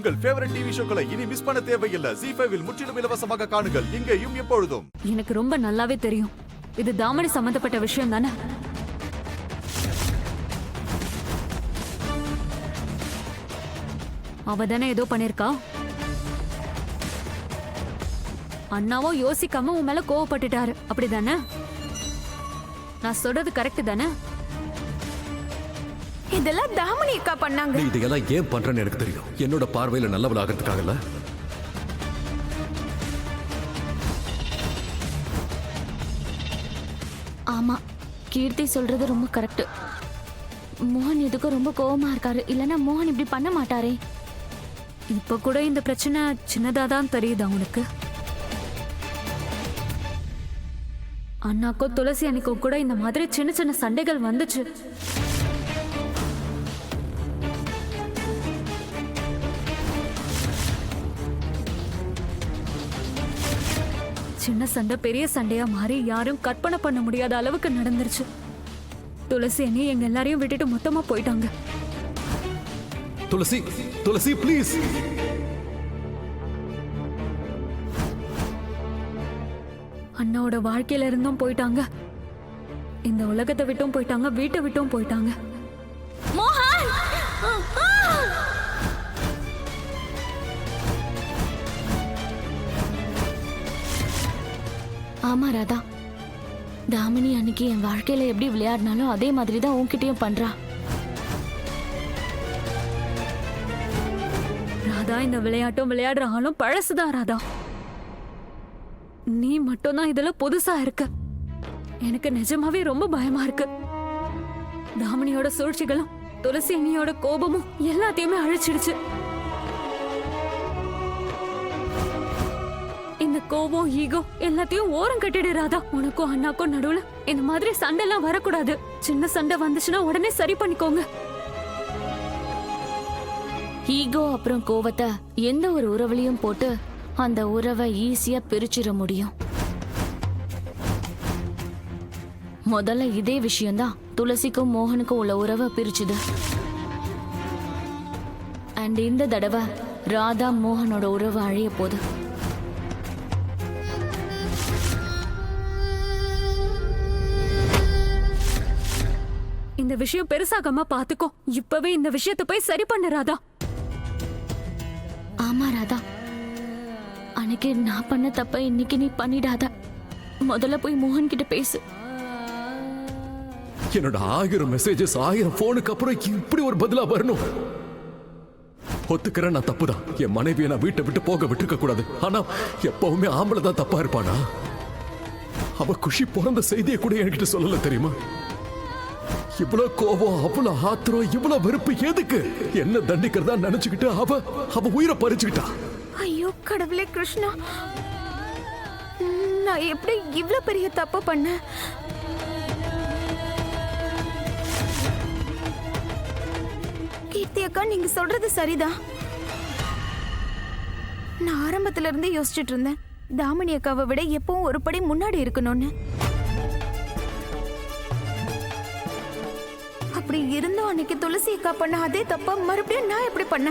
உங்கள் favourite TV ஷோக்களை இனி miss பண்ண தேவையில்லை. ZEE5 இல் முற்றிலும் இலவசமாக காணுங்கள், இங்கேயும் எப்பொழுதும். எனக்கு ரொம்ப நல்லாவே தெரியும் இது தாமணி சம்பந்தப்பட்ட விஷயம் தானே. அவ தானே ஏதோ பண்ணிருக்கா. அண்ணாவும் யோசிக்காம உன் மேல கோவப்பட்டுட்டாரு, அப்படிதானே? நான் சொல்றது கரெக்ட் தானே? இதெல்லாம் தாமணி அக்கா பண்ணாங்க. நீ இதெல்லாம் ஏன் பண்றேன்னு எனக்கு தெரியும். என்னோட பார்வையில நல்லவள் ஆகிறதுக்காகல. ஆமா, கீர்த்தி சொல்றது ரொம்ப கரெக்ட். மோகன் எதுக்கும் ரொம்ப கோவமா இருக்காரு. இல்லனா மோகன் இப்படி பண்ண மாட்டாரே. இப்ப கூட இந்த பிரச்சனை சின்னதா தான் தெரியுது அவனுக்கு. அண்ணாக்கோ துளசி அன்னைக்கோ கூட இந்த மாதிரி சின்ன சின்ன சண்டைகள் வந்துச்சு. சின்ன சண்டை பெரிய சண்டையா மாறி யாரும் கற்பனை பண்ண முடியாத அளவுக்கு நடந்துருச்சு. துளசி அண்ணி எங்க எல்லாரையும் விட்டுட்டு மொத்தமா போயிட்டாங்க. துளசி, துளசி ப்ளீஸ். அண்ணாவோட வாழ்க்கையில இருந்தும் போயிட்டாங்க, இந்த உலகத்தை விட்டும் போயிட்டாங்க, வீட்டை விட்டும் போயிட்டாங்க. மோகன்! ஆமா ராதா, தாமினி அன்னைக்கு என் வாழ்க்கையில எப்படி விளையாடினாலும் அதே மாதிரி தான் உன்கிட்டயும் பண்றா. ராதா, இந்த விளையாட்டும் விளையாடுற ஆளும் பழசுதான் ராதா. நீ மட்டும்தான் இதுல புதுசா இருக்க. எனக்கு நிஜமாவே ரொம்ப பயமா இருக்கு. தாமினியோட சூழ்ச்சிகளும் துளசி அண்ணியோட கோபமும் எல்லாத்தையுமே அழிச்சிடுச்சு. இந்த கோபம் ஈகோ எல்லாத்தையும் ஓரம் கட்டிடு ராதா. உனக்கும் அண்ணாக்கும் நடுவுல இந்த மாதிரி சண்டை எல்லாம் வரக்கூடாது. சின்ன சண்டை வந்துச்சுன்னா உடனே சரி பண்ணிக்கோங்க. ஈகோ அப்புறம் கோவத்தை எந்த ஒரு உறவுலையும் போட்டு அந்த உறவை ஈஸியா பிரிச்சிட முடியும். முதல்ல இதே விஷயம்தான் துளசிக்கும் மோகனுக்கும் உள்ள உறவை பிரிச்சுது. அண்ட் இந்த தடவை ராதா மோகனோட உறவு அழிய போகுது. இந்த விஷயம் பெருசாகாம பாத்துக்கோ. இப்பவே இந்த விஷயத்தை போய் சரி பண்ணு ராதா. ஆமா ராதா, அன்னைக்கு நான் பண்ண தப்ப இன்னைக்கு நீ பண்ணிடாத. முதல்ல போய் மோகன் கிட்ட பேசு. என்னோட 1000 மெசேஜஸ் 1000 போனுக்கு அப்புறம் இப்படி ஒரு பதிலா வரணும். ஒத்துக்கிறேன், நான் தப்புதான். என் மனைவியை நான் வீட்டை விட்டு போக விட்டுருக்க கூடாது. ஆனா எப்பவுமே ஆம்பளை தான் தப்பா இருப்பானா? அவ குஷி பிறந்த செய்தியை கூட என்கிட்ட சொல்லல தெரியுமா? இவ்வளவு கோபம், அவ்வளவு ஆத்திரம், இவ்வளவு வெறுப்பு எதுக்கு? என்ன தண்டிக்கிறதா நினைச்சுக்கிட்டு அவ உயிரை பறிச்சுக்கிட்டா. ஐயோ கடவுளே கிருஷ்ணா, நான் எப்படி இவ்வளவு பெரிய தப்பு பண்ண? கீர்த்தி அக்கா, நீங்க சொல்றது சரிதான். நான் ஆரம்பத்துல இருந்தே யோசிச்சுட்டு இருந்தேன், தாமினி அக்காவை விட எப்பவும் ஒரு படி முன்னாடி இருக்கணும்னு. அப்படி இருந்தும் அன்னைக்கு துளசி அக்கா பண்ண அதே தப்பா மறுபடியும் நான் எப்படி பண்ண?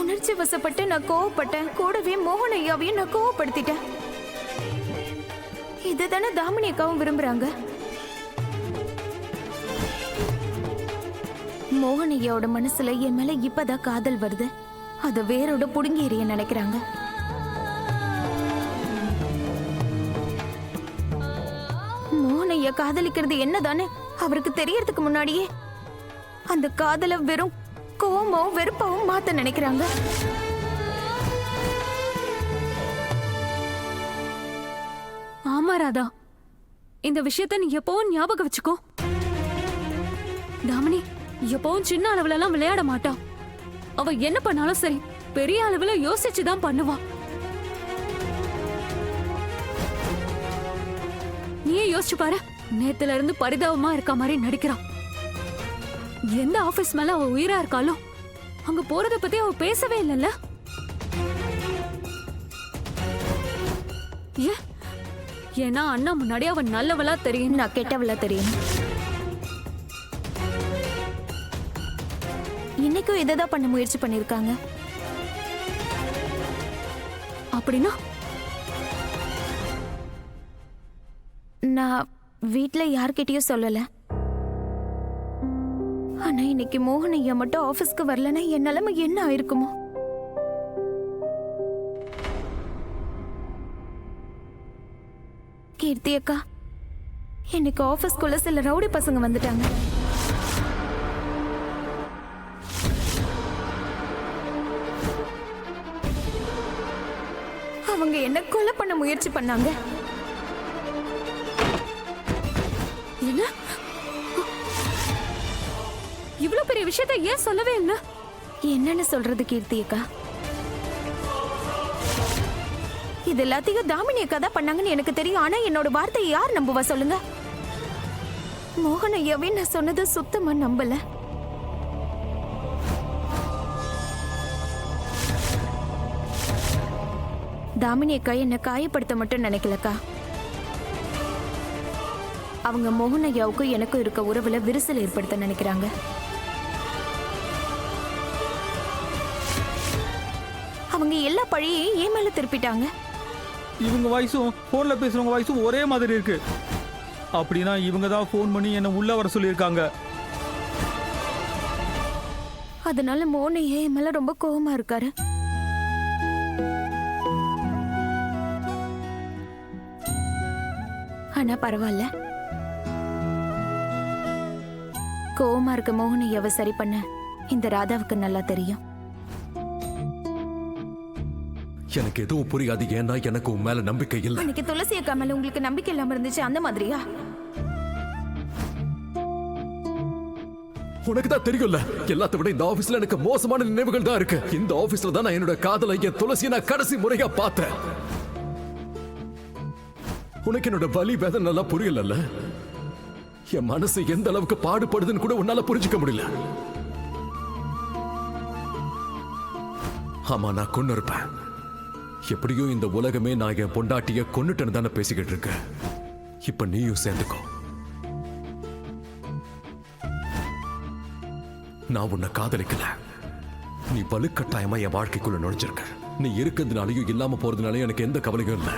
உணர்ச்சி வசப்பட்டு நான் கோவப்பட்டேன். கூடவே மோகன் ஐயாவையும் நான் கோவப்படுத்திட்டேன். இதுதானே தாமினி அக்காவும் விரும்புறாங்க. மோகன் ஐயாவோட மனசுல என் மேல இப்பதான் காதல் வருது. அத வேரோட புடுங்கி எறிய நினைக்கிறாங்க. மோகன் ஐயா காதலிக்கிறது என்னதானே அவருக்கு தெரியறதுக்கு முன்னாடியே அந்த காதலை வெறும் கோபமும் வெறுப்பாவும் மாத்த நினைக்கிறாங்க. ஆமா ராதா, இந்த விஷயத்த நீ எப்பவும் ஞாபகம் வச்சுக்கோ. தாமினி எப்பவும் சின்ன அளவுல எல்லாம் விளையாட மாட்டா. அவ என்ன பண்ணாலும் சரி பெரிய அளவுல யோசிச்சுதான் பண்ணுவா. நீயே யோசிச்சு பாரு. நேத்துல இருந்து பரிதாபமா இருக்க மாதிரி நடிக்கிறான். எந்த ஆபீஸ் மேல அவ உயிரா இருக்காலும் அங்க போறத பத்தி அவ பேசவே இல்லைல்ல. ஏன்னா அண்ணா முன்னாடி அவன் நல்லவளா தெரியும், நான் கெட்டவளா தெரியும். இன்னைக்கும் இதை தான் பண்ண முயற்சி பண்ணிருக்காங்க. அப்படின்னா நான் வீட்ல யார்கிட்டயும் சொல்லல. ஆனா இன்னைக்கு மோகன் ஐயா மட்டும் ஆபீஸ்க்கு வரலன்னா என் நிலைமை என்ன ஆயிருக்குமோ? கீர்த்தி அக்கா, இன்னைக்கு ஆபீஸ்க்குள்ள சில ரவுடி பசங்க வந்துட்டாங்க. அவங்க என்ன கொலை பண்ண முயற்சி பண்ணாங்க. என்ன இவ்வளவு பெரிய விஷயத்தை ஏன் சொல்லவே இல்ல? என்னன்னு சொல்றது கீர்த்தி அக்கா? இது எல்லாத்தையும் தாமினி அக்கா தான் பண்ணாங்கன்னு எனக்கு தெரியும். ஆனா என்னோட வார்த்தையை யார் நம்புவா சொல்லுங்க? மோகன் ஐயாவே நான் சொன்னதை சுத்தமா நம்பல. தாமினி அக்கா என்ன காயப்படுத்த மட்டும் நினைக்கலக்கா. அவங்க மோகன் ஐயாவுக்கும் எனக்கும் இருக்க உறவுல விரிசல் ஏற்படுத்த நினைக்கிறாங்க. அவங்க எல்லா பழியையும் என் மேல திருப்பிட்டாங்க. இவங்க வாய்ஸும் போன்ல பேசுறவங்க வாய்ஸும் ஒரே மாதிரி இருக்கு. அப்படின்னா இவங்க தான் ஃபோன் பண்ணி என்ன உள்ள வர சொல்லியிருக்காங்க. அதனால மோகன் ஐயா என் மேல ரொம்ப கோவமா இருக்காரு. ஆனா பரவாயில்ல, கோவமா இருக்க மோகன் ஐயாவை சரி பண்ண இந்த ராதாவுக்கு நல்லா தெரியும். எனக்கு எதுவும் புரியாது. ஏன்னா எனக்கு உன் மேல நம்பிக்கை இல்லை. அன்னைக்கு துளசி அக்கா மேல உங்களுக்கு நம்பிக்கை இல்லாம இருந்துச்சு, அந்த மாதிரியா? உனக்கு தான் தெரியும்ல, எல்லாத்த விட இந்த ஆபீஸ்ல எனக்கு மோசமான நினைவுகள் தான் இருக்கு. இந்த ஆபீஸ்ல தான் நான் என்னோட காதலை, என் துளசியை நான் கடைசி முறையா பார்த்தேன். உனக்கு என்னோட வலி வேதனை நல்லா புரியல. என் மனசு எந்த அளவுக்கு பாடுபடுதுன்னு கூட உன்னால புரிஞ்சுக்க முடியல. ஆமா, நான் கொன்னு இருப்பேன். எப்படியும் இந்த உலகமே நான் என் பொண்டாட்டிய கொன்னுட்டேன்னு தானே பேசிக்கிட்டு இருக்க. இப்ப நீயும் சேர்ந்துக்கோ. நான் உன்னை காதலிக்கல. நீ வலுக்கட்டாயமா என் வாழ்க்கைக்குள்ள நுழைஞ்சிருக்க. நீ இருக்கிறதுனாலையும் இல்லாம போறதுனாலையும் எனக்கு எந்த கவலையும் இல்லை.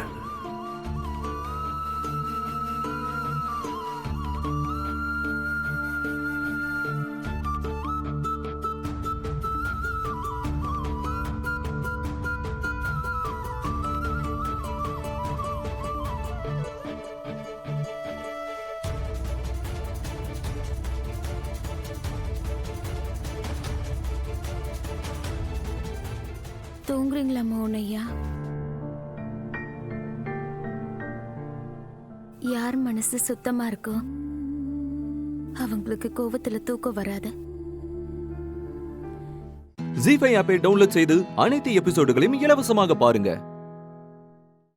தூங்குறீங்களா மோகன் ஐயா? யார் மனசு சுத்தமா இருக்கோ அவங்களுக்கு கோவத்துல தூக்கம் வராது. ஜீ5 ஆப்பை டவுன்லோட் செய்து அனைத்து எபிசோடுகளையும் இலவசமாக பாருங்க.